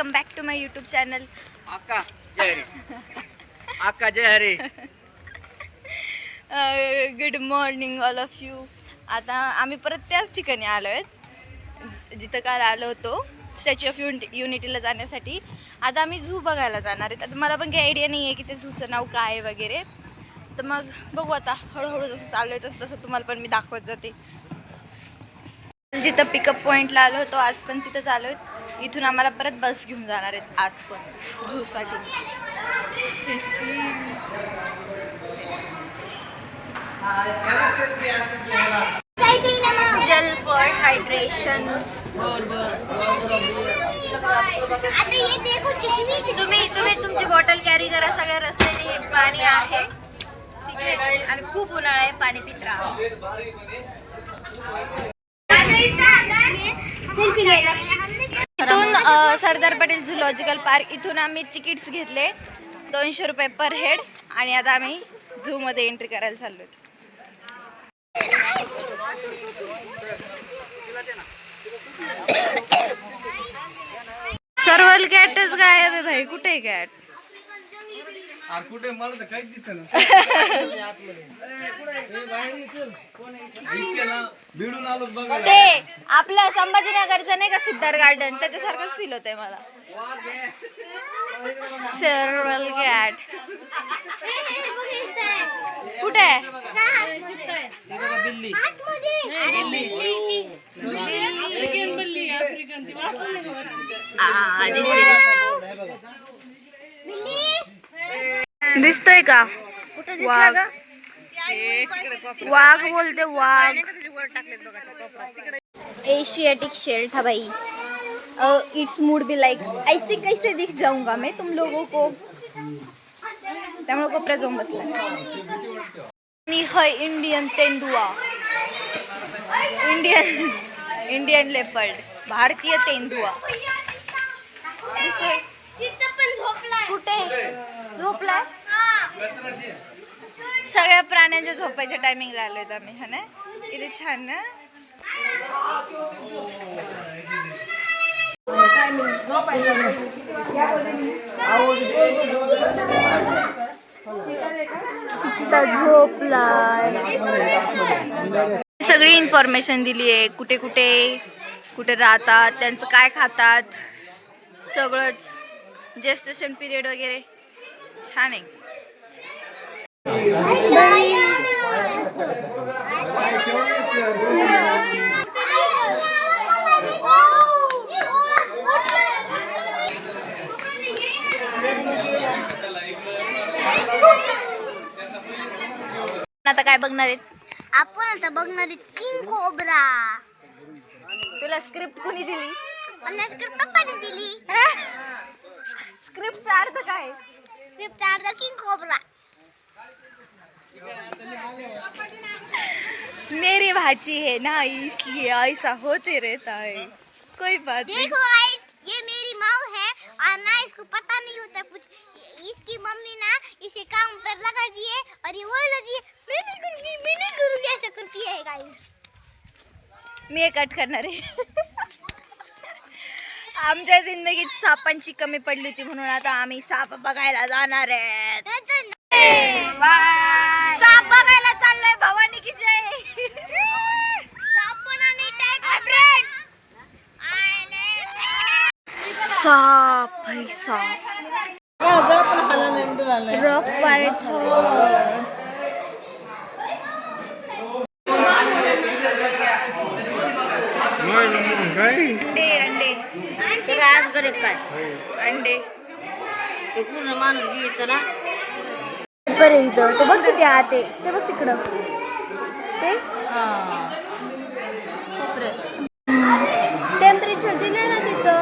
Welcome back to my YouTube channel. आका जय हरी. आका जय Hari. Good morning all of you. आता आम्ही परत त्याच ठिकाणी आलो आहेत जिथं काल आलो होतो स्टॅच्यू ऑफ युनिटीला जाण्यासाठी. आता आम्ही झू बघायला जाणार आहेत. आता मला पण काही आयडिया नाही आहे की ते झूचं नाव काय आहे वगैरे, तर मग बघू आता हळूहळू जसं चालू आहे तसं तुम्हाला पण मी दाखवत जाते. जिथं पिकअप पॉईंटला आलो होतो आज पण तिथंच आलो आहेत. इथून आम्हाला परत बस घेऊन जाणार आहेत आज पण झूसाठी. जल फॉर हायड्रेशन. तुम्ही तुमची बॉटल कॅरी करा. सगळ्या रस्त्याने हे पाणी आहे आणि खूप उन्हाळा आहे. पाणी पित राहा. इथून सरदार पटेल झूलॉजिकल पार्क इथून आम्ही तिकीट्स घेतले 200 रुपये पर हेड आणि आता आम्ही झू मध्ये एंट्री करायला चाललो. सर्वल कॅटच गायब आहे भाई. कुठे आहे कॅट? कुठे मला तर काहीच दिसेना. भिडून आलो बघा. ते आपलं संभाजीनगरचं नाही का सिद्धार्थ गार्डन, त्याच्यासारखंच फील होतंय मला. सर्वल कॅट कुठे आहे? बिल्ली. दिसतोय का? वाघ. वाघ बोलते वाघ. एशियाटिक शेल्ट हा भाई. इट्स मूड बी लाइक ऐसे कैसे दिख जाऊंगा मैं तुम लोगों को. त्यामुळे कोपऱ्यात जाऊन बसला. इंडियन तेंदुआ. Indian leopard. भारतीय तेंदुआ. कुठे झोपलाय? सगळ्या प्राण्यांच्या झोपायच्या टायमिंगला आलोय आम्ही. हा ना, किती छान ना. झोपलाय. सगळी इन्फॉर्मेशन दिली आहे. कुठे कुठे कुठे राहतात, त्यांचं काय खातात, सगळंच. जेस्टेशन पिरियड वगैरे छान आहे. आता काय बघणार आहेत आपण? आता बघणार आहे किंग कोब्रा. तुला स्क्रिप्ट कोणी दिली? मला स्क्रिप्ट पप्पाने दिली. स्क्रिप्टचा अर्थ काय? स्क्रिप्टचा अर्थ किंग कोब्रा. मेरी भाची है ना इसलिए ऐसा होते रहता है. कोई बात नहीं. देखो गाइस, ये मेरी माँ है और ना इसको पता नहीं होता कुछ. इसकी मम्मी ना इसे काम पर लगा दिए और ये बोल रही है मैं नहीं करूँगी ऐसा करती है गाइस. मी हे कट करणार आहे. आमच्या जिंदगीत सापांची कमी पडली होती म्हणून आता आम्ही साप बघायला जाणार आहेत. साप बघायला चाललोय. भवानी की जय. साप है साप. Rock Python. अंडे अंडे अंडे पूर्ण माणूस गेली ना. बरं इथं तो बघ किती आत आहे. ते बघ तिकडं. ते टेम्परेचर दिलंय ना तिथं.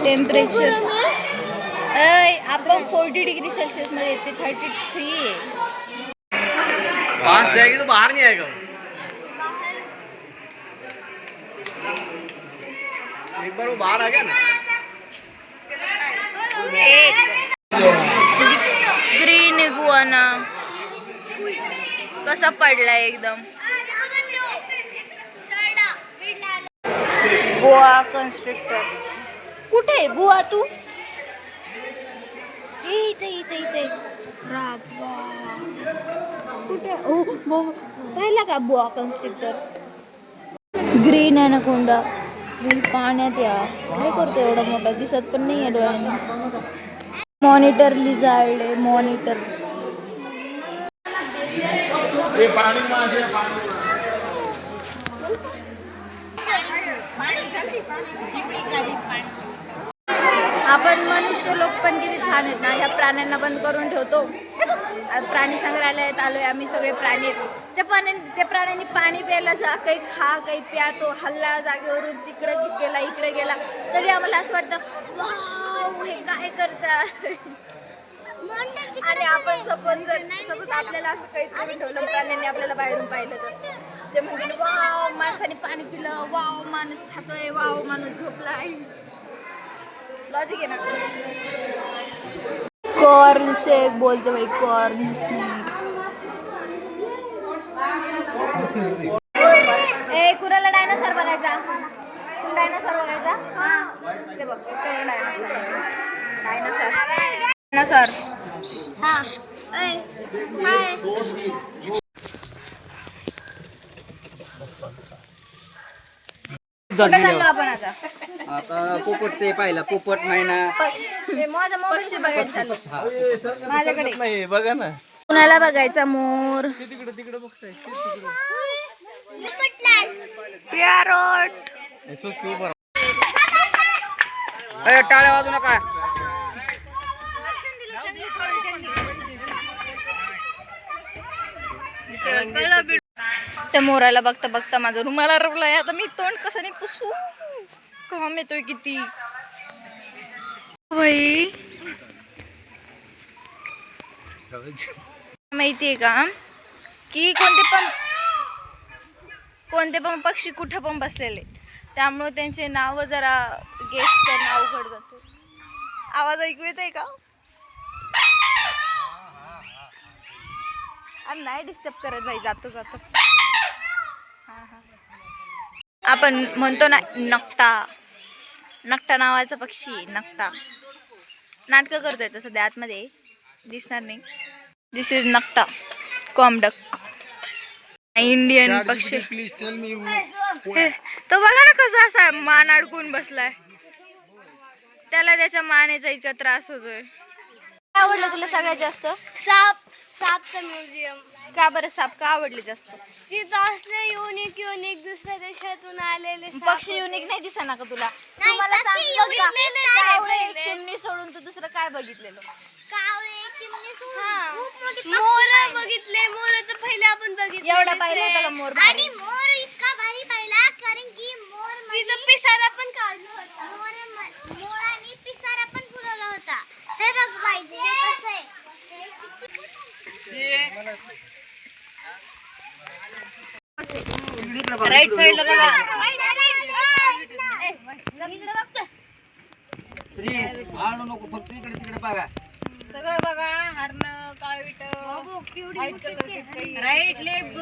टेम्परेचर आपण 40 डिग्री सेल्सियस मध्ये येते. 33 आहे. पास जाएगी तो बाहर नहीं आएगा. एक बार वो बाहर आ गया ना. ग्रीन इगुआना कसा पडलाय एकदम. बोआ कन्स्ट्रक्टर. कुठे आहे बुवा तू? इथे इथे इथे राबा कुठे? ओ पाहिला का बुवा कन्स्ट्रक्टर? ग्रीन ॲनाकोंडा पाण्यात या काय करतो एवढा मोठा दिसत पण नाही आहे डोळ्यांनी. मॉनिटर लिझार्ड आहे मॉनिटर. आपण मनुष्य लोक पण किती छान आहेत ना. ह्या प्राण्यांना बंद करून ठेवतो. आज प्राणी संग्रहालयात आलोय आम्ही. सगळे प्राणी आहेत. त्या प्राण्यांनी पाणी प्यायला जा, काही खा काही प्या. तो हल्ला जागेवरून तिकडं गेला इकडे गेला तरी आम्हाला असं वाटतं वाव हे काय करतात. आणि आपण सपोज आपल्याला असं काहीच करून ठेवलं प्राण्यांनी आपल्याला बाहेरून पाहिलं तर ते म्हणते वाव माणसाने पाणी पिलं, वाव माणूस खातोय, वाव माणूस झोपलाय. लॉजिक आहे ना. कॉर्न सेक बोलते भाई. Corn snake. ए कुणाला डायनासॉर बघायचा? तू डायनासॉर बघायचा? ते बघ डायनासॉर डायनासॉर. हाँ हाय. कुठे चाललो आपण आता? आता पोपट ते पाहिला पोपट मैना. माझा मोर कशी बघायचा माझ्याकडे नाही बघा ना. कुणाला बघायचा मोर? तिकडे तिकडे बघताय. पॅरोट. टाळ्या वाजू नका. त्या मोराला बघता बघता माझा रुमाला रवलाय. आता मी तोंड कशाने पुसू? काम येतोय किती बाई. माहितीये का की कोणते पण पक्षी कुठं पण बसलेले त्यामुळे त्यांचे नाव जरा गेस करणं अवघड जाते. आवाज ऐकू येतोय का? नाही डिस्टर्ब करत भाई. जातो जातो. आपण म्हणतो ना नकटा. नकटा नावाचा पक्षी. नकटा नाटकं करतोय तो सध्या आतमध्ये दिसणार नाही. दिस इज नकटा कॉमडक. इंडियन पक्षी. तो बघा ना कसा असा मान अडकून बसलाय. त्याला त्याच्या मानेचा इतका त्रास होतोय. काय आवडलं तुला सगळ्यात जास्त? सापचं म्युझियम. का बरं साप का आवडले जास्त? तिथं असले युनिक दुसऱ्या देशातून आलेले पक्षी युनिक नाही दिसा ना का तुला? नाही, तुम्हाला पक्षी सांगू का? बघितलेले नाही कावळे, पहिले. चिमणी सोडून तू दुसरं काय बघितलेलं? कावळे चिमणी खूप मोठी मोर बघितले. मोर तर पहिले आपण बघितले. एवढा पाहिला होता का मोर? आणि मोर इतका भारी पाहिला कारण की मोर तिथं पिसारा पण काढला होता. मोराने पिसारा पण फुलवला होता. हे बघ पाहिजे हे कसं आहे. राईट साईडला बघा. श्री आणू नको फक्त इकडे तिकडे बघा. सगळं बघा. हरण काळवीट white colour. Right left.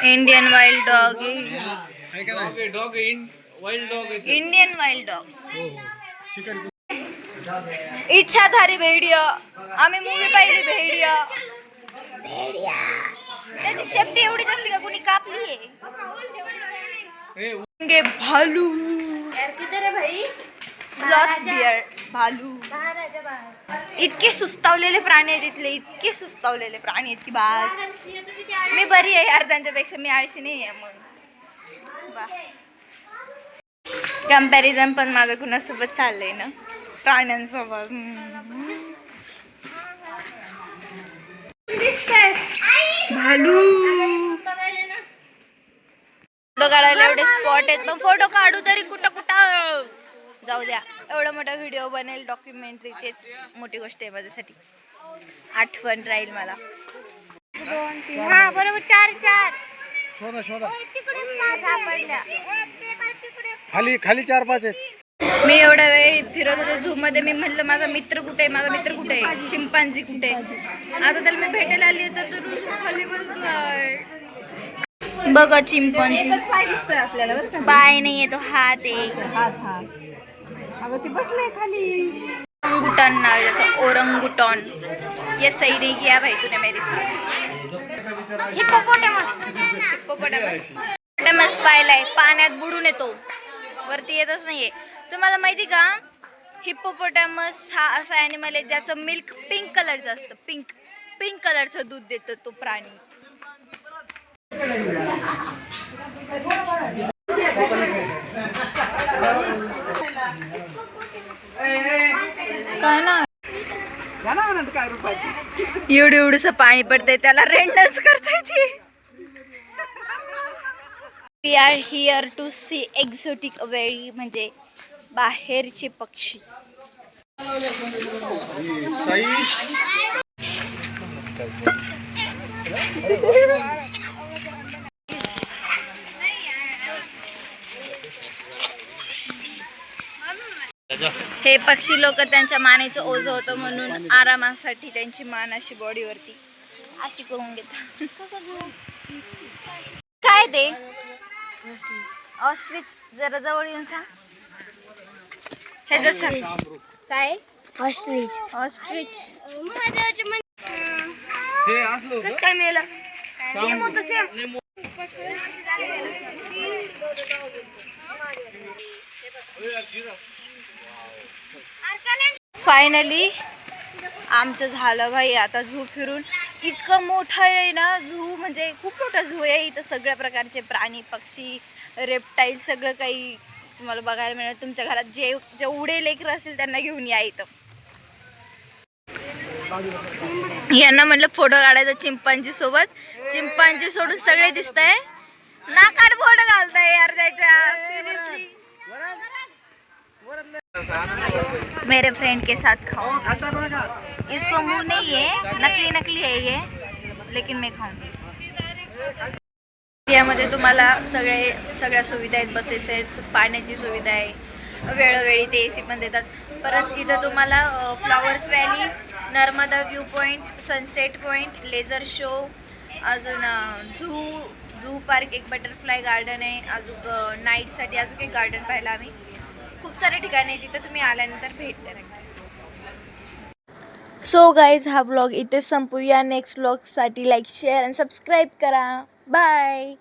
Indian wild dog. Dog wild dog. Indian wild dog. इच्छाधारी भेडिया. आम्ही मूवी पाहिली भेडिया. त्याची शेपटी एवढीच असते का? कुणी कापली आहे? भालू. Sloth bear. भालू. इतके सुस्तावलेले प्राणी आहेत इथले. इतके सुस्तावलेले प्राणी आहेत की बास. मी बरी आहे यार त्यांच्यापेक्षा. मी आळशी नाही आहे मग. कंपॅरिझन पण माझं कुणासोबत चाललंय ना प्राण्यांसोबत. भालू. फोटो काढायला एवढे स्पॉट आहेत पण फोटो काढू तरी कुठं कुठं जाऊ द्या. एवढा मोठा व्हिडिओ बनेल डॉक्युमेंटरी तेच मोठी गोष्ट आहे माझ्यासाठी. आठवण राहील मला. हा बरोबर. 4 शोधा शोधा. सापडल्या. खाली खाली 4-5 आहेत. मी एवढा वेळ फिरत होते झू मध्ये. मी म्हणलं माझा मित्र कुठे आहे? माझा मित्र कुठे आहे? चिंपांझी कुठे आहे? आता त्याला मी भेटायला आली तर तो रुसून खाली बसलाय. बघा चिंपांझी. पाय दिसतोय आपल्याला. पाय नाहीये तो हात आहे. अगं ती बसले खाली. ओरंगुटान नाव आहे त्याचं, ओरंगुटॉन. ये सही नहीं किया भाई तूने मेरे साथ. हिप्पोपोटॅमस पाहिलाय, पाण्यात बुडून येतो, वरती येतच नाहीये. तुम्हाला माहिती का हिप्पोपोटॅमस हा असा ॲनिमल आहे ज्याचं मिल्क पिंक कलरचं असतं. पिंक कलरचं दूध देतो तो प्राणी. काय ना एवढंसं पाणी पडतंय त्याला रेंडच करता येते. We are here to see exotic very म्हणजे बाहेरचे पक्षी. हे पक्षी लोक त्यांच्या मानेचं ओझं होतं म्हणून आरामासाठी त्यांची मान अशी बॉडीवरती अशी करून घेतात. काय ते ऑस्ट्रिच, जरा जवळ येऊन सांग. हे जसं काय ऑस्ट्रिच. ऑस्ट्रिच हे असलो कसं काय मिळालं? सेम होतं सेम. फायनली आमचं झालं भाई. आता झू फिरून इतकं मोठं आहे ना झू, म्हणजे खूप मोठा झू आहे. इथं सगळ्या प्रकारचे प्राणी पक्षी रेप्टाईल सगळं काही तुम्हाला बघायला मिळेल. तुमच्या घरात जेवढे लेकरं असतील त्यांना घेऊन या इथं. यांना म्हटलं फोटो काढायचा चिंपांजी सोबत. चिंपांजी सोडून सगळे दिसत आहे. नाकात फोटो घालताय यार त्याच्या. सिरियसली मेरे फ्रेंड के साथ खाओ. इसको मुंह नहीं है, नकली है ये, लेकिन मैं खाऊं. यामध्ये तुम्हाला सगळ्या सुविधा आहेत. बसेस आहेत, पाण्याची सुविधा आहे, वेळोवेळी ते AC पण देतात. परत इथं तुम्हाला flowers valley, Narmada view point, sunset point, laser show, अजून झू पार्क, एक बटरफ्लाय गार्डन आहे, अजून नाईटसाठी अजून एक गार्डन पाहिलं आम्ही. खूप सारे ठिकाणी आहे तिथं, तुम्ही आल्यानंतर भेट द्या. सो गाईज हा व्लॉग इथे संपूया. नेक्स्ट व्लॉगसाठी लाईक शेअर आणि सबस्क्राईब करा. बाय.